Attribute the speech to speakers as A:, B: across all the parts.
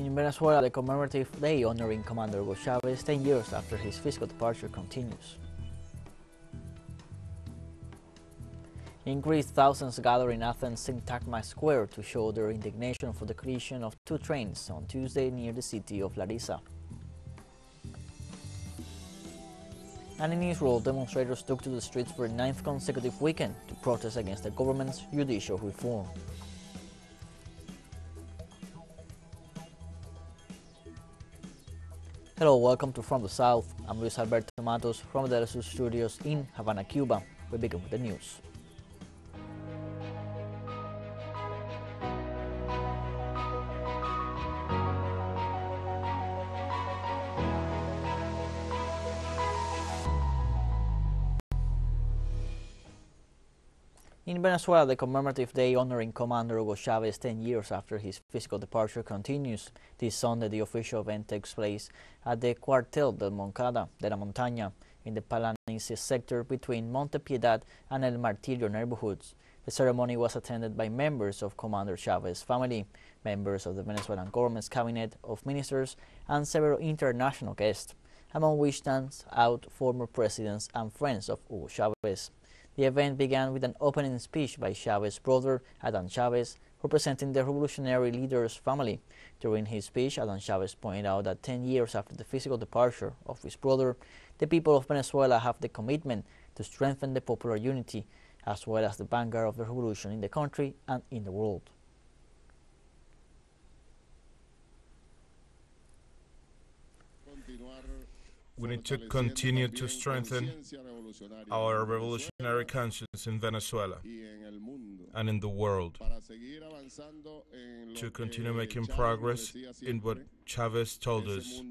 A: In Venezuela, the commemorative day honoring Commander Hugo Chavez 10 years after his physical departure continues. In Greece, thousands gather in Athens' Syntagma Square to show their indignation for the collision of two trains on Tuesday near the city of Larissa. And in Israel, demonstrators took to the streets for a 9th consecutive weekend to protest against the government's judicial reform. Hello, welcome to From the South. I'm Luis Alberto Matos from the TeleSUR studios in Havana, Cuba. We begin with the news. In Venezuela, the commemorative day honoring Commander Hugo Chavez 10 years after his physical departure continues. This Sunday, the official event takes place at the Cuartel de la Montaña in the Palanice sector between Monte Piedad and El Martirio neighborhoods. The ceremony was attended by members of Commander Chavez's family, members of the Venezuelan government's cabinet of ministers, and several international guests, among which stands out former presidents and friends of Hugo Chavez. The event began with an opening speech by Chavez's brother, Adán Chávez, representing the revolutionary leader's family. During his speech, Adán Chávez pointed out that 10 years after the physical departure of his brother, the people of Venezuela have the commitment to strengthen the popular unity, as well as the vanguard of the revolution in the country and in the world.
B: We need to continue to strengthen our revolutionary conscience in Venezuela and in the world, to continue making progress in what Chavez told us,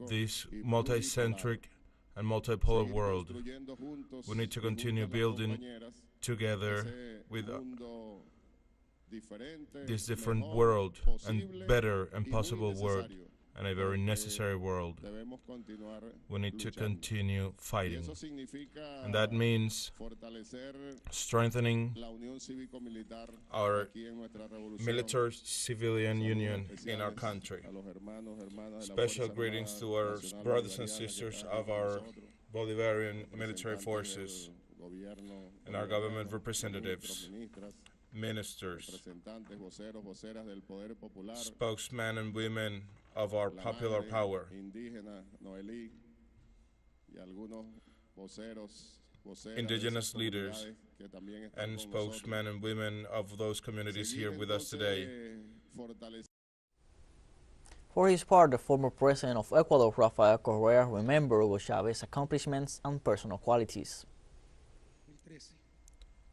B: this multi-centric and multipolar world. We need to continue building together with this different world, and better and possible world, and a very necessary world. We need to continue fighting. And that means strengthening our military-civilian union in our country. Special greetings to our brothers and sisters of our Bolivarian military forces and our government representatives, ministers, spokesmen and women of our popular power, indigenous leaders, and spokesmen and women of those communities here with us today.
A: For his part, the former president of Ecuador, Rafael Correa, remembered Hugo Chavez's accomplishments and personal qualities.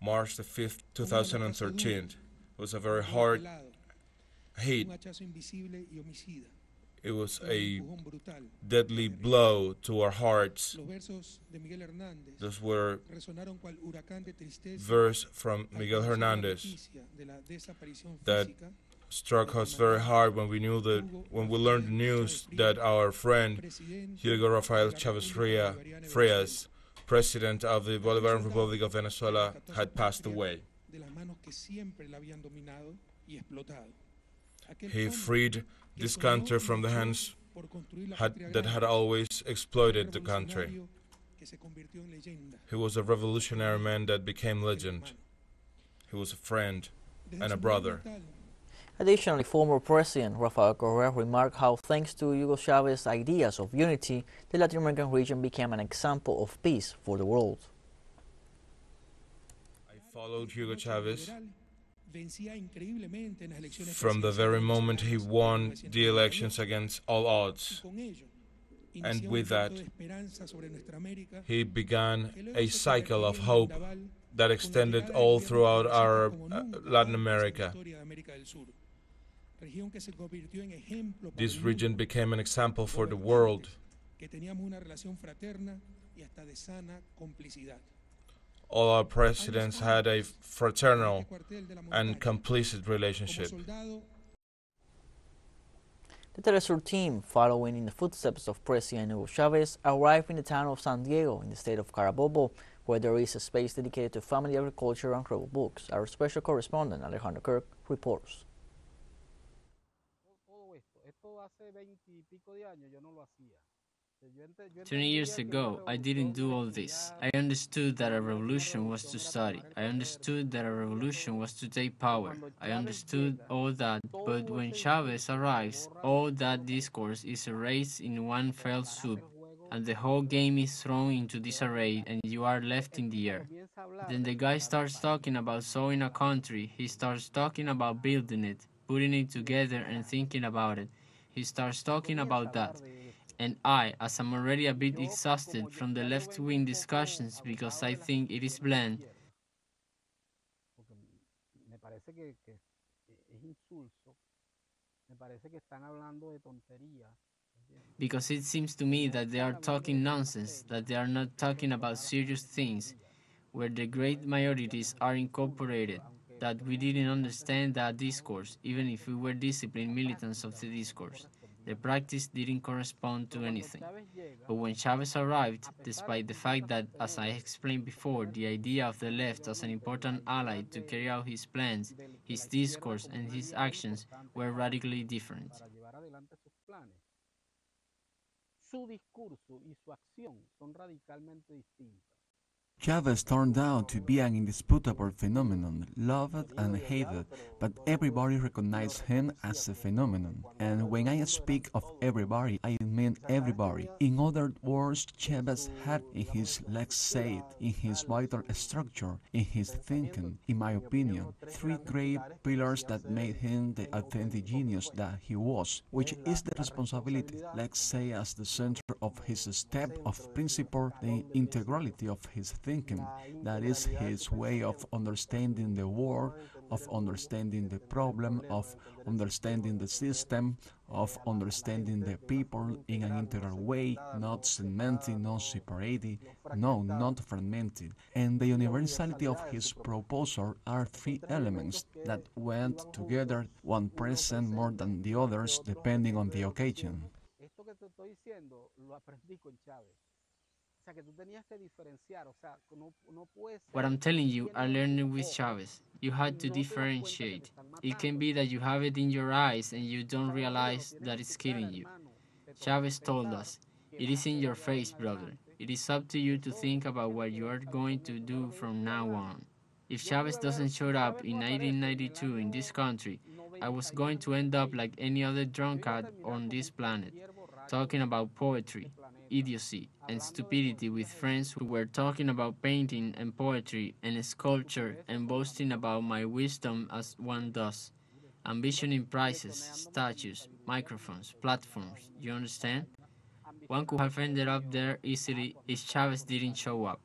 B: March the 5th, 2013 was a very hard hit. It was a deadly blow to our hearts. Those were verses from Miguel Hernandez that struck us very hard when we learned the news that our friend Hugo Rafael Chavez Frias, President of the Bolivarian Republic of Venezuela, had passed away. He freed this country from the hands that had always exploited the country. He was a revolutionary man that became legend. He was a friend and a brother.
A: Additionally, former President Rafael Correa remarked how, thanks to Hugo Chavez's ideas of unity, the Latin American region became an example of peace for the world.
B: I followed Hugo Chavez from the very moment he won the elections against all odds. And with that, he began a cycle of hope that extended all throughout our Latin America. This region became an example for the world. All our presidents had a fraternal and complicit relationship.
A: The TeleSUR team, following in the footsteps of President Hugo Chavez, arrived in the town of San Diego in the state of Carabobo, where there is a space dedicated to family agriculture and travel books. Our special correspondent, Alejandro Kirk, reports.
C: 20 years ago, I didn't do all this. I understood that a revolution was to study. I understood that a revolution was to take power. I understood all that, but when Chavez arrives, all that discourse is erased in one fell swoop, and the whole game is thrown into disarray, and you are left in the air. Then the guy starts talking about sowing a country. He starts talking about building it, putting it together and thinking about it. He starts talking about that. And I, as I'm already a bit exhausted from the left-wing discussions because I think it is bland, because it seems to me that they are talking nonsense, that they are not talking about serious things, where the great majorities are incorporated, that we didn't understand that discourse, even if we were disciplined militants of the discourse. The practice didn't correspond to anything. But when Chavez arrived, despite the fact that, as I explained before, the idea of the left as an important ally to carry out his plans, his discourse and his actions were radically different.
D: Chavez turned out to be an indisputable phenomenon, loved and hated, but everybody recognized him as a phenomenon. And when I speak of everybody, I mean everybody. In other words, Chavez had in his, let's say it, in his vital structure, in his thinking, in my opinion, three great pillars that made him the authentic genius that he was, which is the responsibility, let's say, as the center of his step of principle, the integrality of his thinking. That is his way of understanding the world, of understanding the problem, of understanding the system, of understanding the people in an integral way, not segmenting, not separating, no, not fragmenting. And the universality of his proposal are three elements that went together, one present more than the others depending on the occasion.
C: What I'm telling you, I learned it with Chavez. You had to differentiate. It can be that you have it in your eyes and you don't realize that it's killing you. Chavez told us, it is in your face, brother. It is up to you to think about what you are going to do from now on. If Chavez doesn't show up in 1992 in this country, I was going to end up like any other drunkard on this planet, talking about poetry, idiocy, and stupidity with friends who were talking about painting and poetry and sculpture and boasting about my wisdom as one does. Ambitioning prizes, statues, microphones, platforms, you understand? One could have ended up there easily if Chavez didn't show up.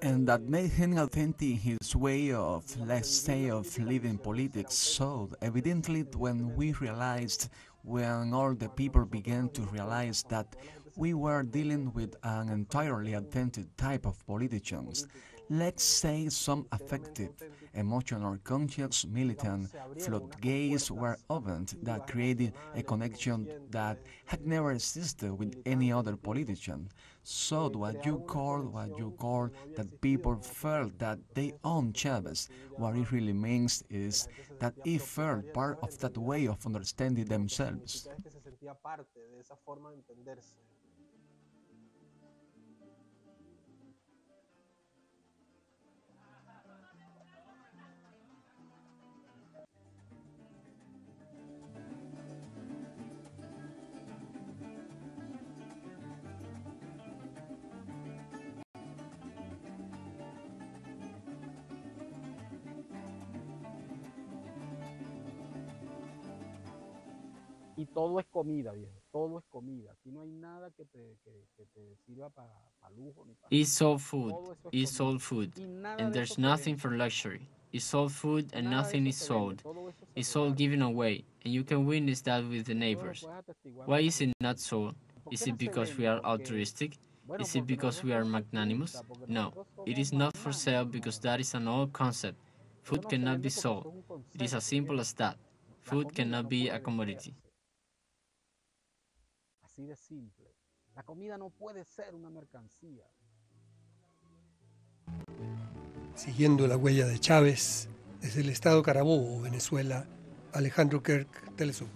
D: And that made him authentic his way of, let's say, of living politics. So evidently when we realized, when all the people began to realize that we were dealing with an entirely authentic type of politicians, let's say some affective, emotional, conscious, militant floodgates were opened that created a connection that had never existed with any other politician. So what you call that people felt that they own Chavez, what it really means is that it felt part of that way of understanding themselves.
C: It's all food, it's all food, and there's nothing for luxury. It's all food and nothing is sold. It's all given away, and you can witness that with the neighbors. Why is it not sold? Is it because we are altruistic? Is it because we are magnanimous? No, it is not for sale because that is an old concept. Food cannot be sold. It is as simple as that. Food cannot be a commodity.
E: Siguiendo la huella de Chávez, desde el estado Carabobo, Venezuela, Alejandro Kirk, TeleSUR.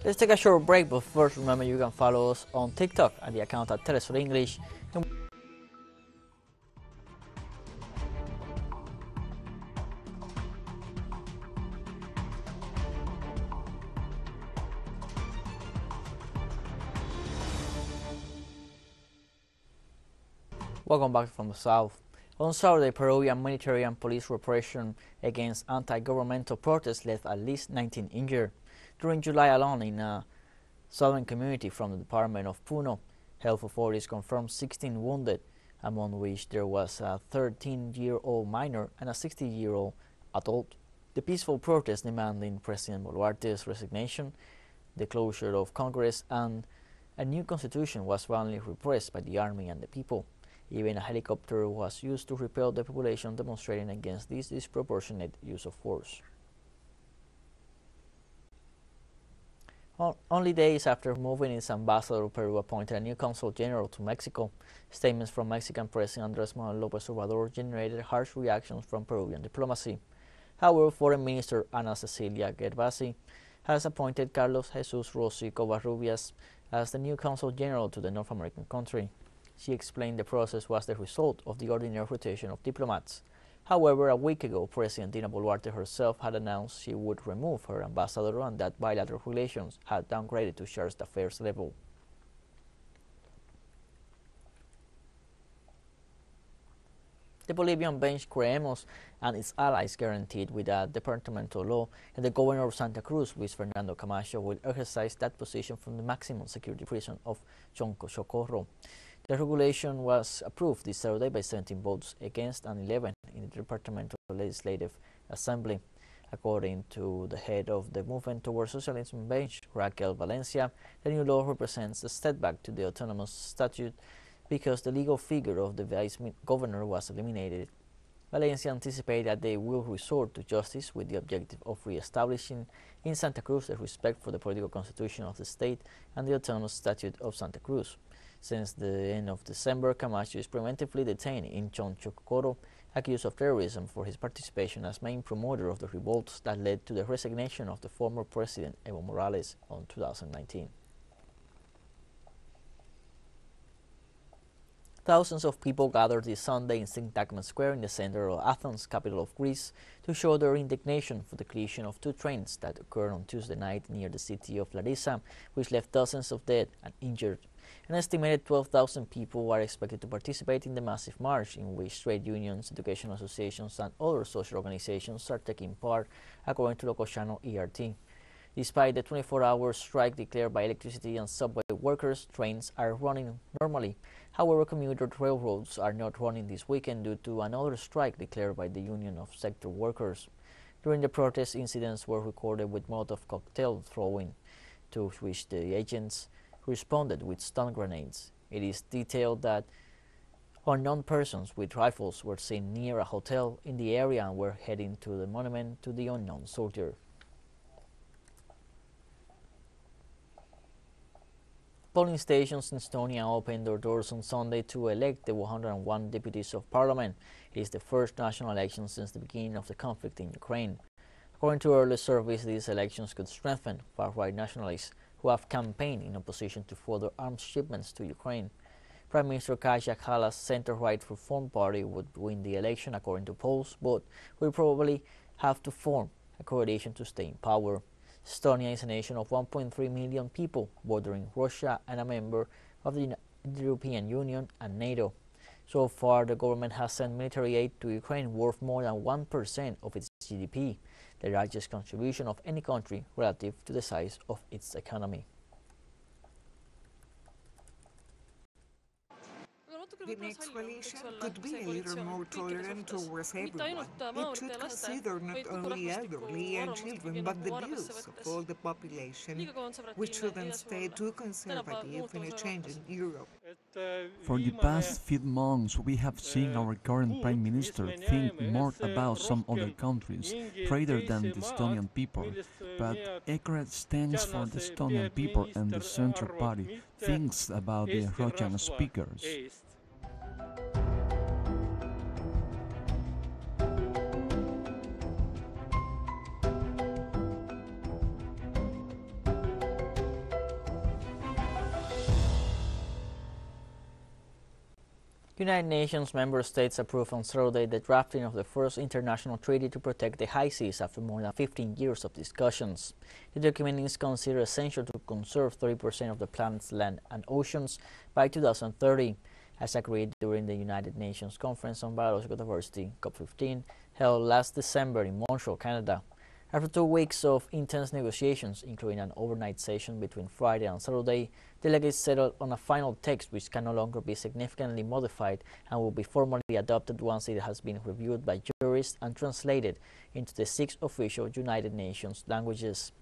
A: Let's take a short break, but first remember you can follow us on TikTok at the account at TeleSUR English. Welcome back from the south. On Saturday, Peruvian military and police repression against anti-governmental protests left at least 19 injured. During July alone, in a southern community from the department of Puno, health authorities confirmed 16 wounded, among which there was a 13-year-old minor and a 60-year-old adult. The peaceful protest demanding President Boluarte's resignation, the closure of Congress, and a new constitution was violently repressed by the army and the people. Even a helicopter was used to repel the population demonstrating against this disproportionate use of force. Only days after moving its ambassador, Peru appointed a new consul general to Mexico. Statements from Mexican President Andrés Manuel López Obrador generated harsh reactions from Peruvian diplomacy. However, Foreign Minister Ana Cecilia Gervasi has appointed Carlos Jesus Rossi Covarrubias as the new consul general to the North American country. She explained the process was the result of the ordinary rotation of diplomats. However, a week ago, President Dina Boluarte herself had announced she would remove her ambassador and that bilateral relations had downgraded to chargé d'affaires level. The Bolivian bench Creemos and its allies guaranteed with a departmental law that the governor of Santa Cruz, Luis Fernando Camacho, will exercise that position from the maximum security prison of Chonco Socorro. The regulation was approved this Saturday by 17 votes against and 11 in the Departmental Legislative Assembly. According to the head of the Movement Towards Socialism bench, Raquel Valencia, the new law represents a step back to the autonomous statute because the legal figure of the vice governor was eliminated. Valencia anticipated that they will resort to justice with the objective of re-establishing in Santa Cruz the respect for the political constitution of the state and the autonomous statute of Santa Cruz. Since the end of December, Camacho is preventively detained in Chonchocoro, accused of terrorism for his participation as main promoter of the revolts that led to the resignation of the former president Evo Morales in 2019. Thousands of people gathered this Sunday in Syntagma Square in the center of Athens, capital of Greece, to show their indignation for the collision of two trains that occurred on Tuesday night near the city of Larissa, which left dozens of dead and injured. An estimated 12,000 people are expected to participate in the massive march, in which trade unions, educational associations, and other social organizations are taking part, according to Locosciano ERT. Despite the 24-hour strike declared by electricity and subway workers, trains are running normally. However, commuter railroads are not running this weekend due to another strike declared by the Union of Sector Workers. During the protest, incidents were recorded with Molotov cocktail throwing, to which the agents responded with stun grenades. It is detailed that unknown persons with rifles were seen near a hotel in the area and were heading to the monument to the unknown soldier. Polling stations in Estonia opened their doors on Sunday to elect the 101 deputies of parliament. It is the first national election since the beginning of the conflict in Ukraine. According to early surveys, these elections could strengthen far-right nationalists who have campaigned in opposition to further arms shipments to Ukraine. Prime Minister Kaja Kallas' center-right Reform Party would win the election according to polls, but will probably have to form a coalition to stay in power. Estonia is a nation of 1.3 million people, bordering Russia and a member of the European Union and NATO. So far, the government has sent military aid to Ukraine worth more than 1% of its GDP, the largest contribution of any country relative to the size of its economy.
F: The next coalition could be a little more tolerant towards everyone. It should consider not only elderly and children, but the views of all the population. We shouldn't stay too conservative in a changing Europe.
D: For the past few months, we have seen our current Prime Minister think more about some other countries rather than the Estonian people. But Ekret stands for the Estonian people, and the Center Party thinks about the Russian speakers.
A: United Nations member states approved on Saturday the drafting of the first international treaty to protect the high seas after more than 15 years of discussions. The document is considered essential to conserve 30% of the planet's land and oceans by 2030, as agreed during the United Nations Conference on Biological Diversity, COP15, held last December in Montreal, Canada. After 2 weeks of intense negotiations, including an overnight session between Friday and Saturday, delegates settled on a final text which can no longer be significantly modified and will be formally adopted once it has been reviewed by jurists and translated into the 6 official United Nations languages.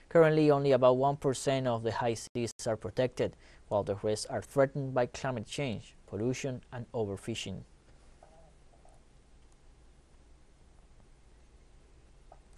A: Currently, only about 1% of the high seas are protected, while the rest are threatened by climate change, pollution, and overfishing.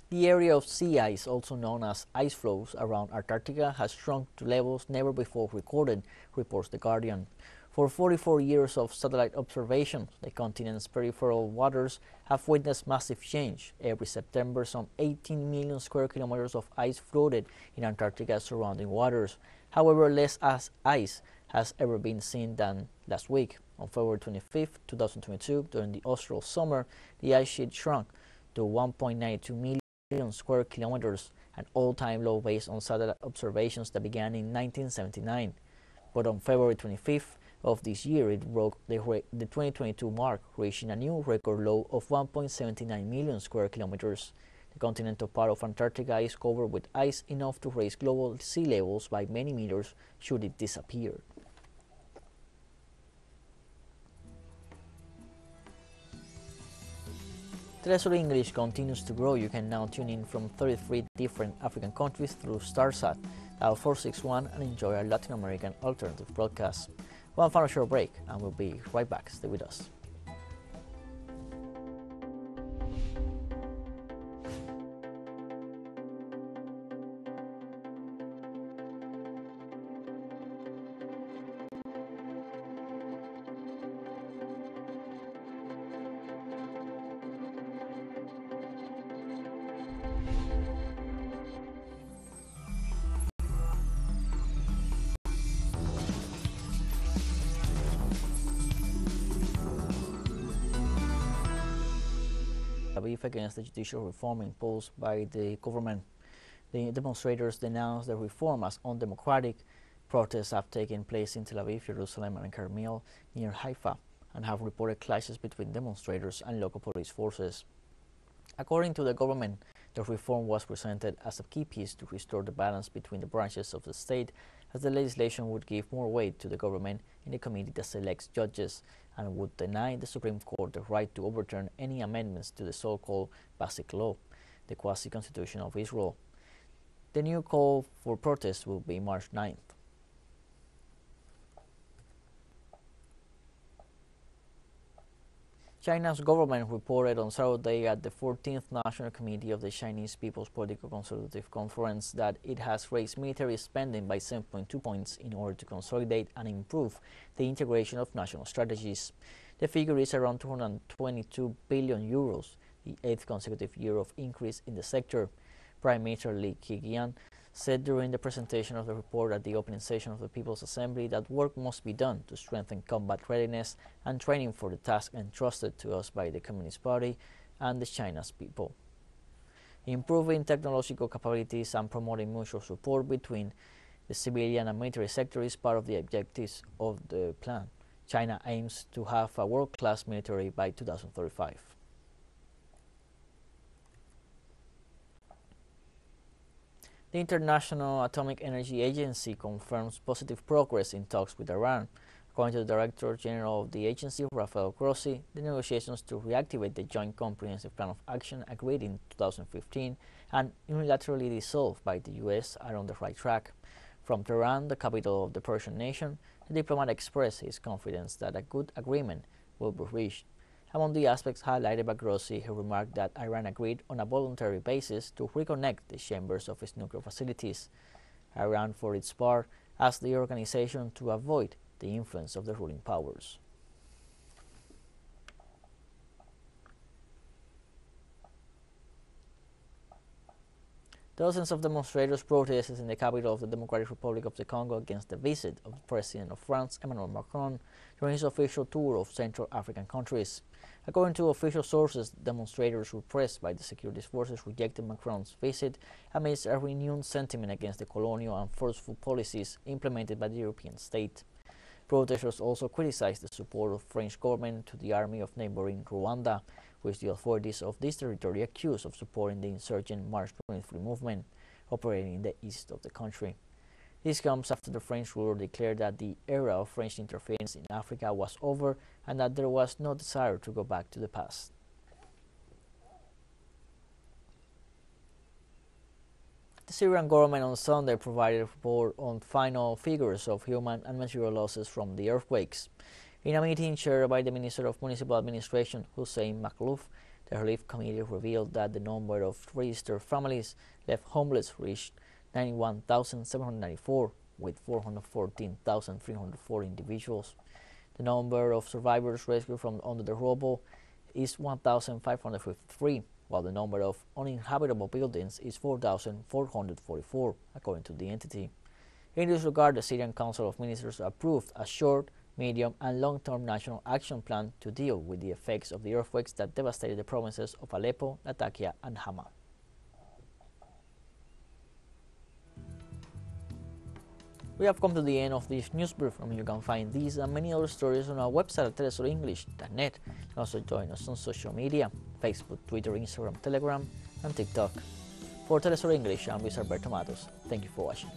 A: The area of sea ice, also known as ice floes around Antarctica, has shrunk to levels never before recorded, reports The Guardian. For 44 years of satellite observation, the continent's peripheral waters have witnessed massive change. Every September, some 18 million square kilometers of ice floated in Antarctica's surrounding waters. However, less ice has ever been seen than last week. On February 25, 2022, during the austral summer, the ice sheet shrunk to 1.92 million square kilometers, an all-time low based on satellite observations that began in 1979. But on February 25th of this year, it broke the 2022 mark, reaching a new record low of 1.79 million square kilometers. The continental part of Antarctica is covered with ice enough to raise global sea levels by many meters should it disappear. TeleSUR English continues to grow. You can now tune in from 33 different African countries through StarSat, dial 461, and enjoy our Latin American alternative broadcasts. One final short break, and we'll be right back. Stay with us. Against the judicial reform imposed by the government. The demonstrators denounced the reform as undemocratic. Protests have taken place in Tel Aviv, Jerusalem, and Carmel near Haifa, and have reported clashes between demonstrators and local police forces. According to the government, the reform was presented as a key piece to restore the balance between the branches of the state, as the legislation would give more weight to the government in the committee that selects judges and would deny the Supreme Court the right to overturn any amendments to the so-called Basic Law, the quasi-constitution of Israel. The new call for protest will be March 9th. China's government reported on Saturday at the 14th National Committee of the Chinese People's Political Consultative Conference that it has raised military spending by 7.2 points in order to consolidate and improve the integration of national strategies. The figure is around 222 billion euros, the 8th consecutive year of increase in the sector. Prime Minister Li Keqiang said during the presentation of the report at the opening session of the People's Assembly that work must be done to strengthen combat readiness and training for the task entrusted to us by the Communist Party and the China's people. Improving technological capabilities and promoting mutual support between the civilian and military sector is part of the objectives of the plan. China aims to have a world-class military by 2035. The International Atomic Energy Agency confirms positive progress in talks with Iran. According to the Director General of the agency, Rafael Grossi, the negotiations to reactivate the Joint Comprehensive Plan of Action agreed in 2015 and unilaterally dissolved by the U.S. are on the right track. From Tehran, the capital of the Persian nation, the diplomat expressed his confidence that a good agreement will be reached. Among the aspects highlighted by Grossi, he remarked that Iran agreed on a voluntary basis to reconnect the chambers of its nuclear facilities. Iran, for its part, asked the organization to avoid the influence of the ruling powers. Dozens of demonstrators protested in the capital of the Democratic Republic of the Congo against the visit of the President of France, Emmanuel Macron, during his official tour of Central African countries. According to official sources, demonstrators repressed by the security forces rejected Macron's visit amidst a renewed sentiment against the colonial and forceful policies implemented by the European state. Protesters also criticized the support of the French government to the army of neighboring Rwanda, which the authorities of this territory accused of supporting the insurgent March 23 movement operating in the east of the country. This comes after the French ruler declared that the era of French interference in Africa was over and that there was no desire to go back to the past. The Syrian government on Sunday provided a report on final figures of human and material losses from the earthquakes. In a meeting chaired by the Minister of Municipal Administration, Hussein Maklouf, the relief committee revealed that the number of registered families left homeless reached 91,794, with 414,304 individuals. The number of survivors rescued from under the rubble is 1,553, while the number of uninhabitable buildings is 4,444, according to the entity. In this regard, the Syrian Council of Ministers approved a short, medium, and long-term national action plan to deal with the effects of the earthquakes that devastated the provinces of Aleppo, Latakia, and Hama. We have come to the end of this news brief, and you can find these and many other stories on our website at telesurenglish.net. You can also join us on social media: Facebook, Twitter, Instagram, Telegram, and TikTok. For TeleSUR English, I'm Luis Alberto Matos. Thank you for watching.